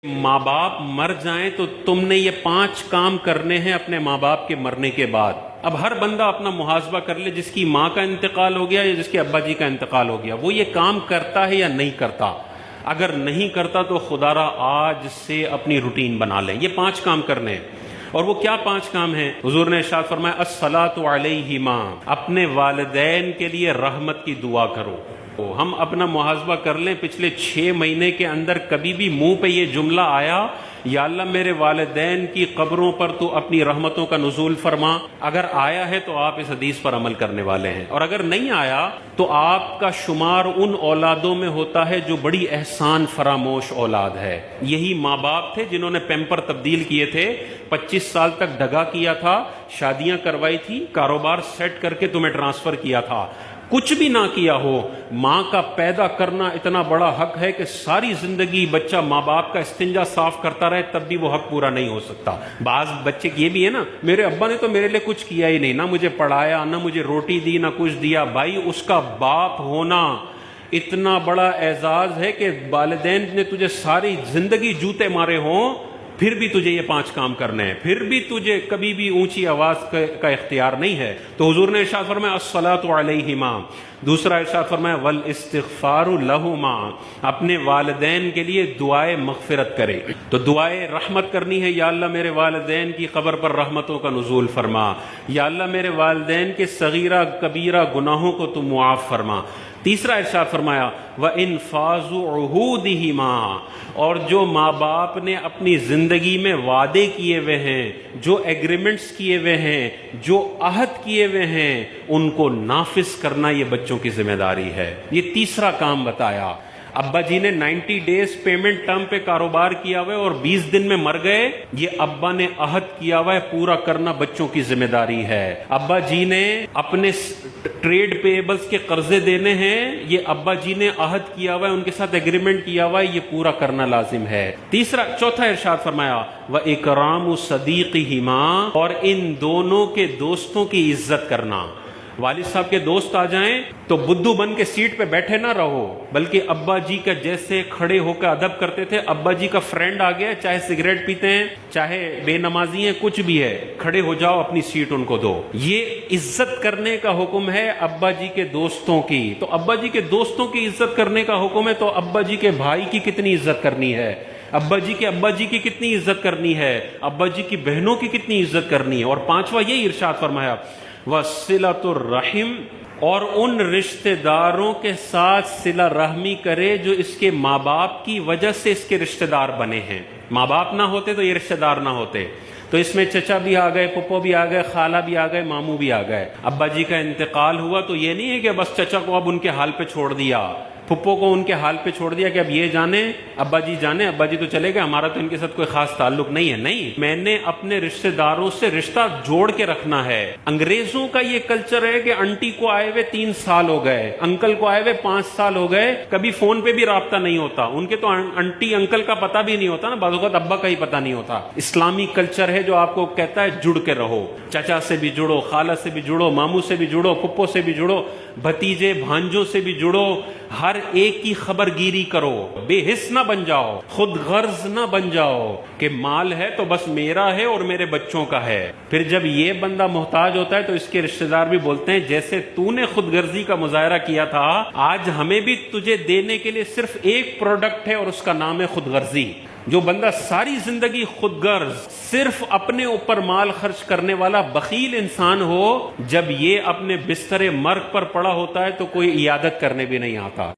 ماں باپ مر جائیں تو تم نے یہ 5 کام کرنے ہیں اپنے ماں باپ کے مرنے کے بعد۔ اب ہر بندہ اپنا محاسبہ کر لے، جس کی ماں کا انتقال ہو گیا یا جس کے ابا جی کا انتقال ہو گیا، وہ یہ کام کرتا ہے یا نہیں کرتا۔ اگر نہیں کرتا تو خدا را آج سے اپنی روٹین بنا لیں، یہ 5 کام کرنے ہیں۔ اور وہ کیا 5 کام ہیں؟ حضور نے ارشاد فرمایا الصلاۃ علیہما، اپنے والدین کے لیے رحمت کی دعا کرو۔ ہم اپنا محاسبہ کر لیں، پچھلے 6 مہینے کے اندر کبھی بھی منہ پہ یہ جملہ آیا یا اللہ میرے والدین کی قبروں پر تو اپنی رحمتوں کا نزول فرما؟ اگر آیا ہے تو آپ اس حدیث پر عمل کرنے والے ہیں، اور اگر نہیں آیا تو آپ کا شمار ان اولادوں میں ہوتا ہے جو بڑی احسان فراموش اولاد ہے۔ یہی ماں باپ تھے جنہوں نے پیمپر تبدیل کیے تھے، 25 سال تک ڈھگا کیا تھا، شادیاں کروائی تھی، کاروبار سیٹ کر کے تمہیں ٹرانسفر کیا تھا۔ کچھ بھی نہ کیا ہو، ماں کا پیدا کرنا اتنا بڑا حق ہے کہ ساری زندگی بچہ ماں باپ کا استنجا صاف کرتا رہے تب بھی وہ حق پورا نہیں ہو سکتا۔ بعض بچے یہ بھی ہے نا، میرے ابا نے تو میرے لیے کچھ کیا ہی نہیں، نہ مجھے پڑھایا، نہ مجھے روٹی دی، نہ کچھ دیا۔ بھائی اس کا باپ ہونا اتنا بڑا اعزاز ہے کہ والدین نے تجھے ساری زندگی جوتے مارے ہوں پھر بھی تجھے یہ 5 کام کرنے ہیں، پھر بھی تجھے کبھی بھی اونچی آواز کا اختیار نہیں ہے۔ تو حضور نے ارشاد فرمایا الصلاۃ علیہما، دوسرا ارشاد فرمایا والاستغفار لہما، اپنے والدین کے لیے دعائے مغفرت کرے۔ تو دعائے رحمت کرنی ہے، یا اللہ میرے والدین کی قبر پر رحمتوں کا نزول فرما، یا اللہ میرے والدین کے صغیرہ کبیرہ گناہوں کو تو معاف فرما۔ تیسرا ارشاد فرمایا وَإِنفَاذُ عُهُودِهِمَا، اور جو ماں باپ نے اپنی زندگی میں وعدے کیے ہوئے ہیں، جو ایگریمنٹس کیے ہوئے ہیں، جو عہد کیے ہوئے ہیں، ان کو نافذ کرنا یہ بچوں کی ذمہ داری ہے۔ یہ تیسرا کام بتایا۔ ابا جی نے 90 ڈیز پیمنٹ ٹرم پہ کاروبار کیا ہوا ہے اور 20 دن میں مر گئے، یہ ابا نے عہد کیا ہوا ہے پورا کرنا بچوں کی ذمہ داری ہے۔ ابا جی نے اپنے ٹریڈ پیبلز کے قرضے دینے ہیں، یہ ابا جی نے عہد کیا ہوا ہے، ان کے ساتھ ایگریمنٹ کیا ہوا ہے، یہ پورا کرنا لازم ہے۔ چوتھا ارشاد فرمایا وَإِكْرَامُ صَدِيقِهِمَا، اور ان دونوں کے دوستوں کی عزت کرنا۔ والد صاحب کے دوست آ جائیں تو بدھو بن کے سیٹ پہ بیٹھے نہ رہو، بلکہ ابا جی کا جیسے کھڑے ہو کے ادب کرتے تھے، ابا جی کا فرینڈ آ گیا، چاہے سگریٹ پیتے ہیں، چاہے بے نمازی ہیں، کچھ بھی ہے، کھڑے ہو جاؤ، اپنی سیٹ ان کو دو۔ یہ عزت کرنے کا حکم ہے ابا جی کے دوستوں کی۔ تو ابا جی کے دوستوں کی عزت کرنے کا حکم ہے، تو ابا جی کے بھائی کی کتنی عزت کرنی ہے، ابا جی کے ابا جی کی کتنی عزت کرنی ہے، ابا جی کی بہنوں کی کتنی عزت کرنی ہے۔ اور 5واں یہی ارشاد فرمایا وَصِلَةُ الرَّحِمِ، اور ان رشتہ داروں کے ساتھ صلہ رحمی کرے جو اس کے ماں باپ کی وجہ سے اس کے رشتہ دار بنے ہیں۔ ماں باپ نہ ہوتے تو یہ رشتہ دار نہ ہوتے، تو اس میں چچا بھی آ گئے، پھپھو بھی آ گئے، خالہ بھی آ گئے، ماموں بھی آ گئے۔ ابا جی کا انتقال ہوا تو یہ نہیں ہے کہ بس چچا کو اب ان کے حال پہ چھوڑ دیا، پھپھو کو ان کے حال پہ چھوڑ دیا کہ اب یہ جانے، ابا جی جانے، ابا جی تو چلے گئے، ہمارا تو ان کے ساتھ کوئی خاص تعلق نہیں ہے۔ نہیں، میں نے اپنے رشتہ داروں سے رشتہ جوڑ کے رکھنا ہے۔ انگریزوں کا یہ کلچر ہے کہ انٹی کو آئے ہوئے 3 سال ہو گئے، انکل کو آئے ہوئے 5 سال ہو گئے، کبھی فون پہ بھی رابطہ نہیں ہوتا۔ ان کے تو انٹی انکل کا پتہ بھی نہیں ہوتا نا، بعض اوقات ابا کا ہی پتہ نہیں ہوتا۔ اسلامی کلچر ہے جو آپ کو کہتا ہے جڑ کے رہو، چچا سے بھی جڑو، خالہ سے بھی جڑو، ماموں سے بھی جڑو، پھپھو سے بھی جڑو، بھتیجے بھانجوں سے بھی جڑو، ہر ایک کی خبر گیری کرو، بے حس نہ بن جاؤ، خود غرض نہ بن جاؤ کہ مال ہے تو بس میرا ہے اور میرے بچوں کا ہے۔ پھر جب یہ بندہ محتاج ہوتا ہے تو اس کے رشتہ دار بھی بولتے ہیں جیسے تو نے خود غرضی کا مظاہرہ کیا تھا، آج ہمیں بھی تجھے دینے کے لیے صرف ایک پروڈکٹ ہے اور اس کا نام ہے خود غرضی۔ جو بندہ ساری زندگی خود غرض صرف اپنے اوپر مال خرچ کرنے والا بخیل انسان ہو، جب یہ اپنے بستر مرگ پر پڑا ہوتا ہے تو کوئی عیادت کرنے بھی نہیں آتا۔